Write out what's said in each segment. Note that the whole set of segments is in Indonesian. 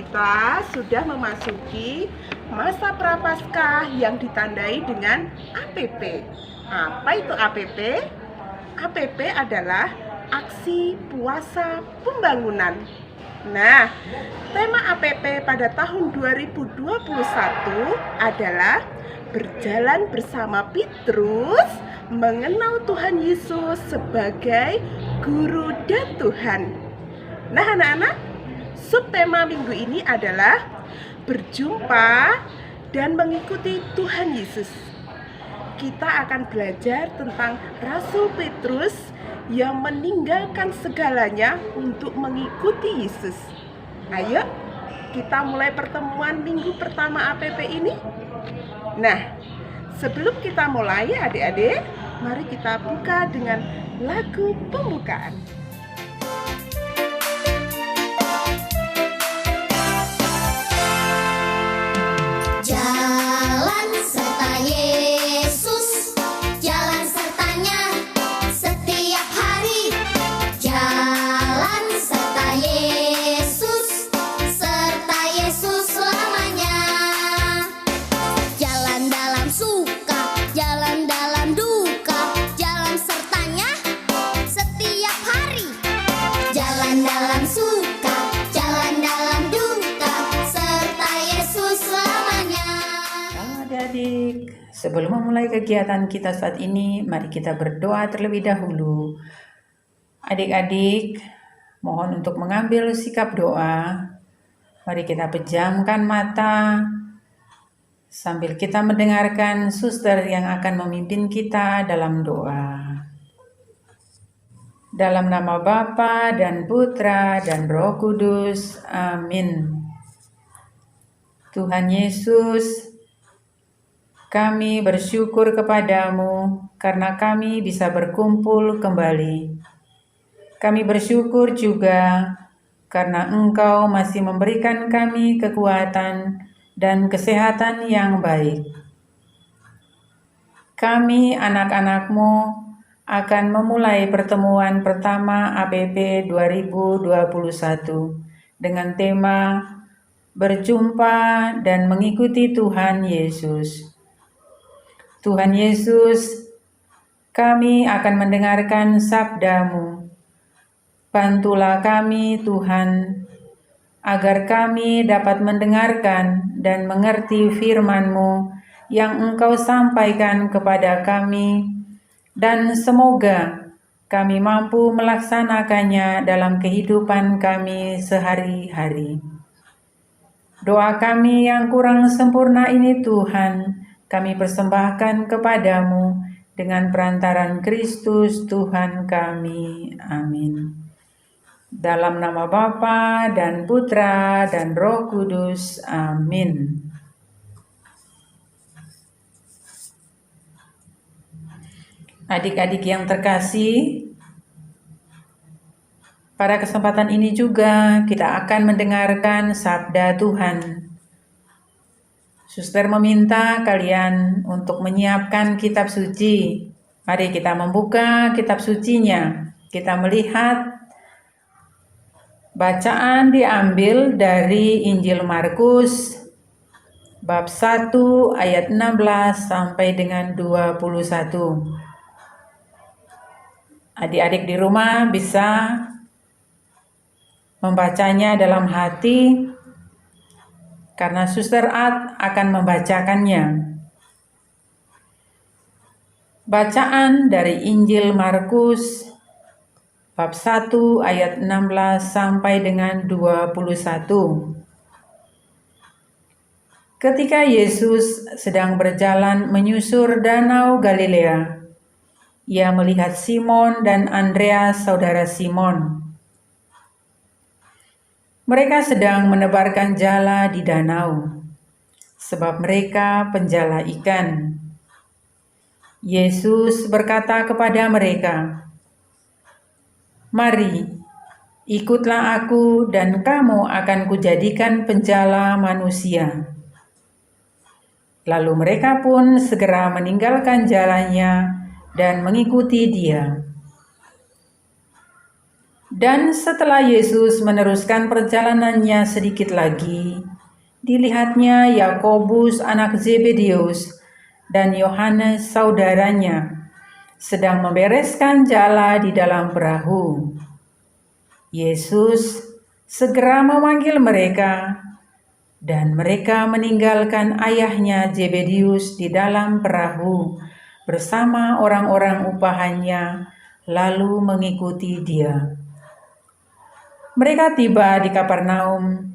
kita sudah memasuki masa Prapaskah yang ditandai dengan APP. Apa itu APP? APP adalah Aksi Puasa Pembangunan. Nah, tema APP pada tahun 2021 adalah berjalan bersama Petrus, mengenal Tuhan Yesus sebagai Guru dan Tuhan. Nah anak-anak, subtema minggu ini adalah berjumpa dan mengikuti Tuhan Yesus. Kita akan belajar tentang Rasul Petrus yang meninggalkan segalanya untuk mengikuti Yesus. Ayo, kita mulai pertemuan minggu pertama APP ini. Nah, sebelum kita mulai adik-adik, mari kita buka dengan lagu pembukaan. Jalan serta Yesus, jalan sertanya setiap hari. Jalan serta Yesus selamanya. Jalan dalam suka, jalan dalam duka, jalan sertanya setiap hari. Jalan dalam suka, jalan dalam duka, serta Yesus selamanya. Adik-adik, sebelum memulai kegiatan kita saat ini, mari kita berdoa terlebih dahulu. Adik-adik, mohon untuk mengambil sikap doa. Mari kita pejamkan mata sambil kita mendengarkan suster yang akan memimpin kita dalam doa. Dalam nama Bapa dan Putra dan Roh Kudus, amin. Tuhan Yesus, kami bersyukur kepadamu karena kami bisa berkumpul kembali. Kami bersyukur juga karena Engkau masih memberikan kami kekuatan dan kesehatan yang baik. Kami anak-anak-Mu akan memulai pertemuan pertama APP 2021 dengan tema berjumpa dan mengikuti Tuhan Yesus. Tuhan Yesus, kami akan mendengarkan sabda-Mu. Bantulah kami Tuhan, agar kami dapat mendengarkan dan mengerti firman-Mu yang Engkau sampaikan kepada kami, dan semoga kami mampu melaksanakannya dalam kehidupan kami sehari-hari. Doa kami yang kurang sempurna ini Tuhan, kami persembahkan kepadamu dengan perantaran Kristus Tuhan kami. Amin. Dalam nama Bapa dan Putra dan Roh Kudus. Amin. Adik-adik yang terkasih, pada kesempatan ini juga kita akan mendengarkan sabda Tuhan. Suster meminta kalian untuk menyiapkan kitab suci. Mari kita membuka kitab sucinya. Kita melihat bacaan diambil dari Injil Markus bab 1 ayat 16 sampai dengan 21. Adik-adik di rumah bisa membacanya dalam hati karena Suster Ad akan membacakannya. Bacaan dari Injil Markus bab 1 ayat 16 sampai dengan 21. Ketika Yesus sedang berjalan menyusur danau Galilea, ia melihat Simon dan Andreas saudara Simon. Mereka sedang menebarkan jala di danau, sebab mereka penjala ikan. Yesus berkata kepada mereka, "Mari, ikutlah aku dan kamu akan kujadikan penjala manusia." Lalu mereka pun segera meninggalkan jalannya dan mengikuti Dia. Dan setelah Yesus meneruskan perjalanannya sedikit lagi, dilihatnya Yakobus anak Zebedeus dan Yohanes saudaranya sedang membereskan jala di dalam perahu. Yesus segera memanggil mereka, dan mereka meninggalkan ayahnya Zebedeus di dalam perahu bersama orang-orang upahannya, lalu mengikuti dia. Mereka tiba di Kapernaum.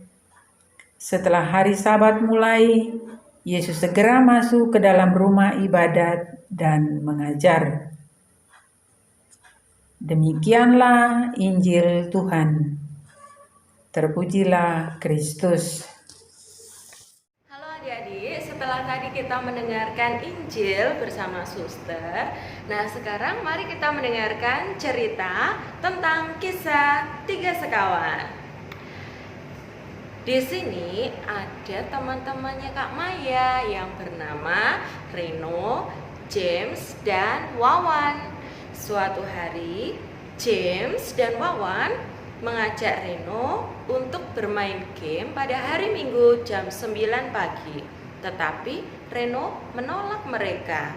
Setelah hari Sabat mulai, Yesus segera masuk ke dalam rumah ibadat dan mengajar. Demikianlah Injil Tuhan. Terpujilah Kristus. Halo adik-adik, setelah tadi kita mendengarkan Injil bersama Suster, nah sekarang mari kita mendengarkan cerita tentang kisah 3 sekawan. Di sini ada teman-temannya Kak Maya yang bernama Reno, James, dan Wawan. Suatu hari, James dan Wawan mengajak Reno untuk bermain game pada hari Minggu jam 9 pagi. Tetapi Reno menolak mereka.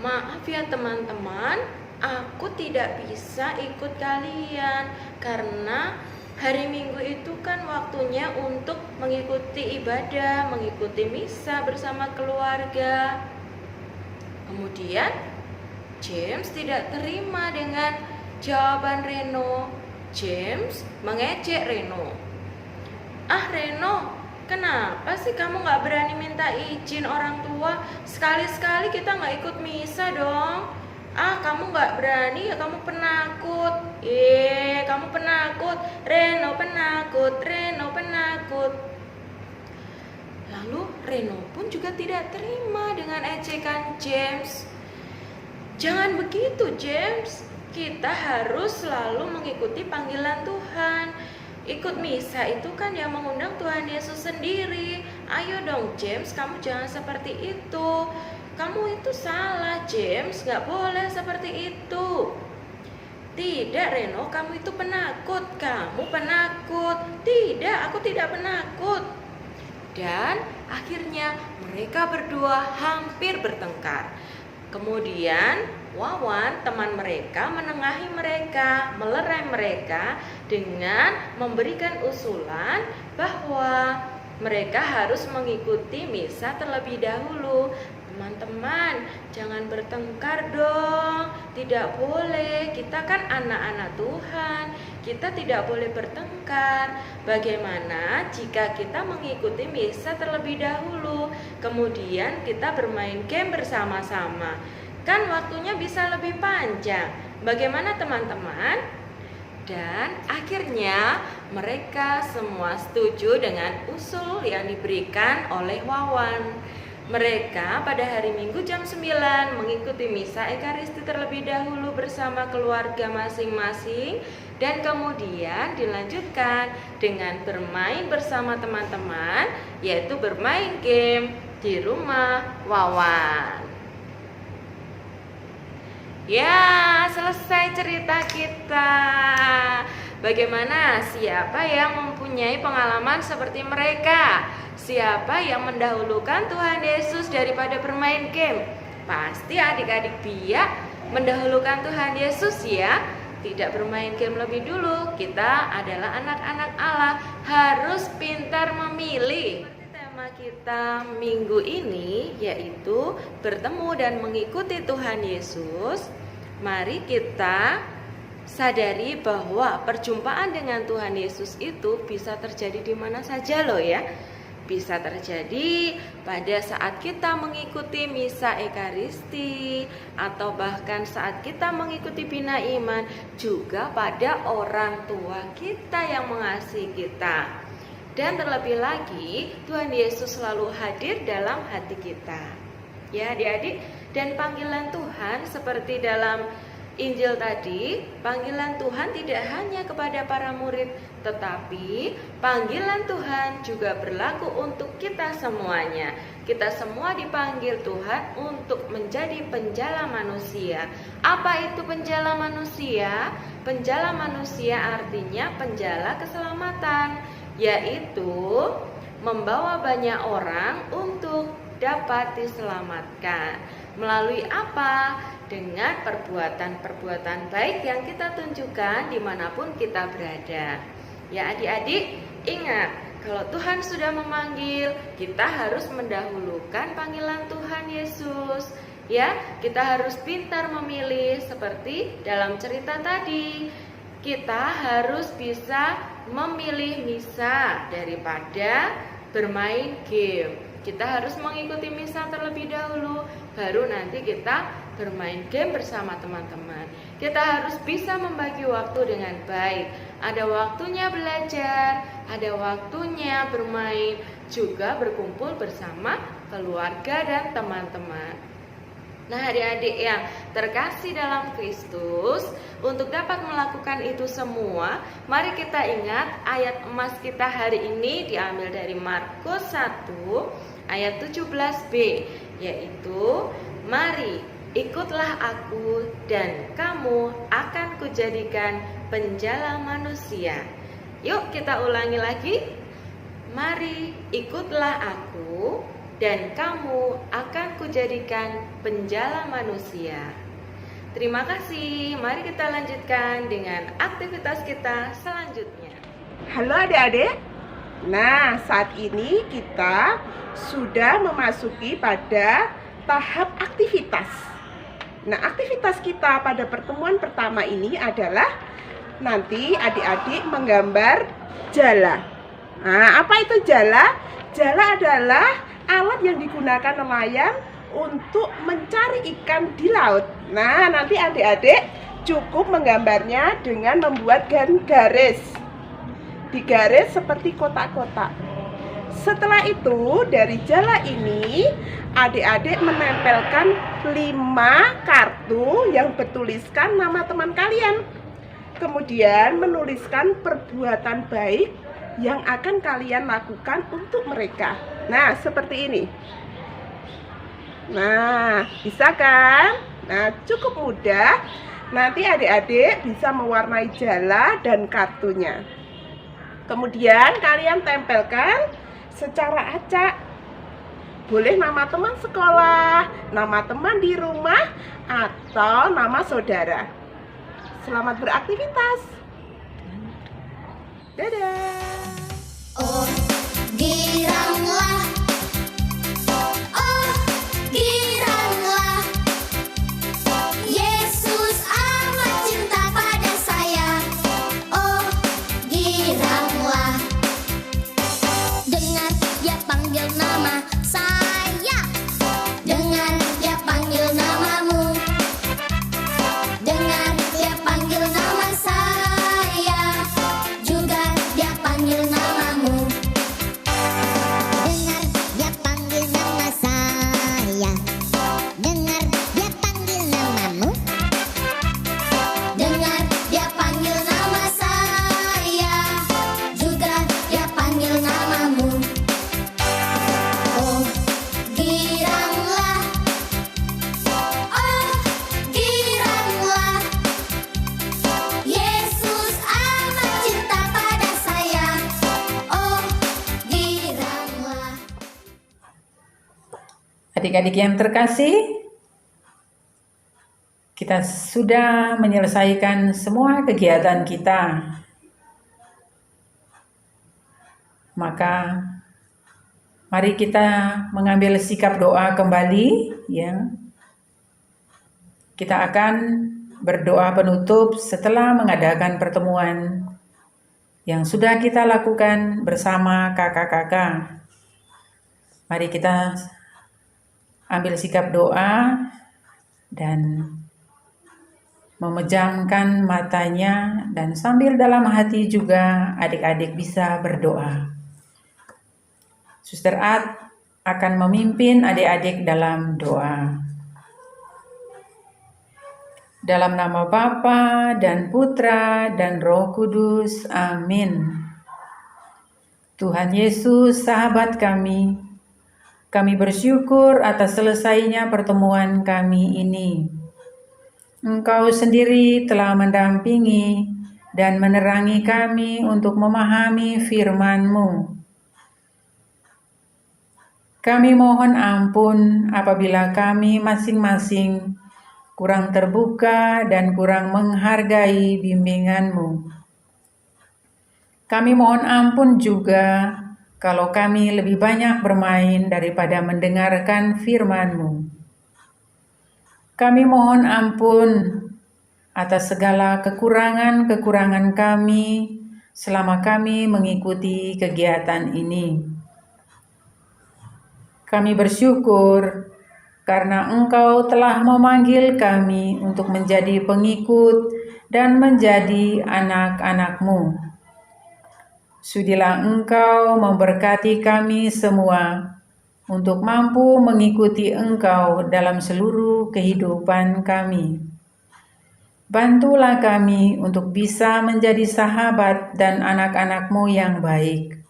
Maaf ya teman-teman, aku tidak bisa ikut kalian karena hari Minggu itu kan waktunya untuk mengikuti ibadah, mengikuti misa bersama keluarga. Kemudian James tidak terima dengan jawaban Reno. James mengejek Reno. Ah Reno, kenapa sih kamu gak berani minta izin orang tua? Sekali-sekali kita gak ikut misa dong. Ah kamu gak berani ya, kamu penakut. Kamu penakut. Reno penakut. Reno penakut. Lalu Reno pun juga tidak terima dengan ejekan James. Jangan begitu James, kita harus selalu mengikuti panggilan Tuhan. Ikut misa itu kan yang mengundang Tuhan Yesus sendiri. Ayo dong James, kamu jangan seperti itu. Kamu itu salah James, gak boleh seperti itu. Tidak Reno, kamu itu penakut. Kamu penakut. Tidak, aku tidak penakut. Dan akhirnya mereka berdua hampir bertengkar. Kemudian Wawan, teman mereka, menengahi mereka, melerai mereka dengan memberikan usulan bahwa mereka harus mengikuti misa terlebih dahulu. Teman-teman, jangan bertengkar dong. Tidak boleh, kita kan anak-anak Tuhan. Kita tidak boleh bertengkar. Bagaimana jika kita mengikuti misa terlebih dahulu, kemudian kita bermain game bersama-sama? Kan waktunya bisa lebih panjang. Bagaimana teman-teman? Dan akhirnya mereka semua setuju dengan usul yang diberikan oleh Wawan. Mereka pada hari Minggu jam 9 mengikuti misa Ekaristi terlebih dahulu bersama keluarga masing-masing, dan kemudian dilanjutkan dengan bermain bersama teman-teman, yaitu bermain game di rumah Wawan. Ya, selesai cerita kita. Bagaimana? Siapa yang mempunyai pengalaman seperti mereka? Siapa yang mendahulukan Tuhan Yesus daripada bermain game? Pasti adik-adik biak mendahulukan Tuhan Yesus ya. Tidak bermain game lebih dulu. Kita adalah anak-anak Allah, harus pintar memilih. Tema kita minggu ini yaitu bertemu dan mengikuti Tuhan Yesus. Mari kita sadari bahwa perjumpaan dengan Tuhan Yesus itu bisa terjadi di mana saja loh ya. Bisa terjadi pada saat kita mengikuti misa Ekaristi, atau bahkan saat kita mengikuti bina iman, juga pada orang tua kita yang mengasihi kita. Dan terlebih lagi, Tuhan Yesus selalu hadir dalam hati kita. Ya adik-adik, dan panggilan Tuhan seperti dalam Injil tadi, panggilan Tuhan tidak hanya kepada para murid, tetapi panggilan Tuhan juga berlaku untuk kita semuanya. Kita semua dipanggil Tuhan untuk menjadi penjala manusia. Apa itu penjala manusia? Penjala manusia artinya penjala keselamatan, yaitu membawa banyak orang untuk dapat diselamatkan. Melalui apa? Dengan perbuatan-perbuatan baik yang kita tunjukkan dimanapun kita berada. Ya adik-adik, ingat, kalau Tuhan sudah memanggil, kita harus mendahulukan panggilan Tuhan Yesus. Ya, kita harus pintar memilih seperti dalam cerita tadi. Kita harus bisa memilih misa daripada bermain game. Kita harus mengikuti misa terlebih dahulu, baru nanti kita bermain game bersama teman-teman. Kita harus bisa membagi waktu dengan baik. Ada waktunya belajar, ada waktunya bermain, juga berkumpul bersama keluarga dan teman-teman. Nah, adik-adik yang terkasih dalam Kristus, untuk dapat melakukan itu semua, mari kita ingat ayat emas kita hari ini diambil dari Markus 1 ayat 17b, yaitu mari ikutlah aku dan kamu akan kujadikan penjala manusia. Yuk kita ulangi lagi. Mari ikutlah aku dan kamu akan kujadikan penjala manusia. Terima kasih. Mari kita lanjutkan dengan aktivitas kita selanjutnya. Halo adik-adik. Nah, saat ini kita sudah memasuki pada tahap aktivitas. Nah, aktivitas kita pada pertemuan pertama ini adalah nanti adik-adik menggambar jala. Nah, apa itu jala? Jala adalah alat yang digunakan nelayan untuk mencari ikan di laut. Nah, nanti adik-adik cukup menggambarnya dengan membuat garis. Digaris seperti kotak-kotak. Setelah itu, dari jala ini adik-adik menempelkan 5 kartu yang bertuliskan nama teman kalian. Kemudian menuliskan perbuatan baik yang akan kalian lakukan untuk mereka. Nah, seperti ini. Nah, bisa kan? Nah, cukup mudah. Nanti adik-adik bisa mewarnai jala dan kartunya. Kemudian kalian tempelkan secara acak. Boleh nama teman sekolah, nama teman di rumah, atau nama saudara. Selamat beraktivitas. Dadah. Oh, giranglah. Oh, giranglah. Yesus amat cinta pada saya. Oh, giranglah. Dengar dia panggil nama saya. Dengar dia panggil namamu. Dengar dia panggil nama saya. Juga dia panggil namamu. Dengar dia panggil nama saya. Dengar dia panggil namamu. Dengar dia panggil nama saya. Juga dia panggil namamu. Oh, giranglah. Oh, giranglah. Yesus amat cinta pada saya. Oh, giranglah. Adik-adik yang terkasih, kita sudah menyelesaikan semua kegiatan kita. Maka mari kita mengambil sikap doa kembali, ya. Kita akan berdoa penutup setelah mengadakan pertemuan yang sudah kita lakukan bersama kakak-kakak. Mari kita ambil sikap doa dan memejamkan matanya, dan sambil dalam hati juga adik-adik bisa berdoa. Suster Ad akan memimpin adik-adik dalam doa. Dalam nama Bapa dan Putra dan Roh Kudus. Amin. Tuhan Yesus, sahabat kami bersyukur atas selesainya pertemuan kami ini. Engkau sendiri telah mendampingi dan menerangi kami untuk memahami firman-Mu. Kami mohon ampun apabila kami masing-masing kurang terbuka dan kurang menghargai bimbingan-Mu. Kami mohon ampun juga kalau kami lebih banyak bermain daripada mendengarkan firman-Mu. Kami mohon ampun atas segala kekurangan-kekurangan kami selama kami mengikuti kegiatan ini. Kami bersyukur karena Engkau telah memanggil kami untuk menjadi pengikut dan menjadi anak-anak-Mu. Sudilah Engkau memberkati kami semua untuk mampu mengikuti Engkau dalam seluruh kehidupan kami. Bantulah kami untuk bisa menjadi sahabat dan anak-anak-Mu yang baik,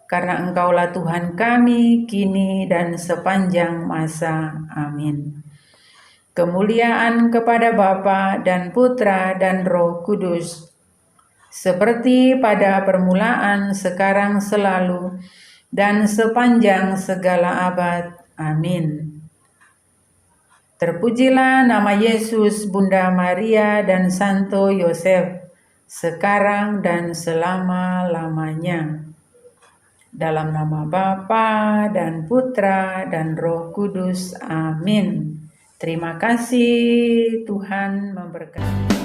karena Engkaulah Tuhan kami kini dan sepanjang masa. Amin. Kemuliaan kepada Bapa dan Putra dan Roh Kudus, seperti pada permulaan, sekarang, selalu, dan sepanjang segala abad. Amin. Terpujilah nama Yesus, Bunda Maria, dan Santo Yosef, sekarang dan selama-lamanya. Dalam nama Bapa dan Putra dan Roh Kudus. Amin. Terima kasih, Tuhan memberkati.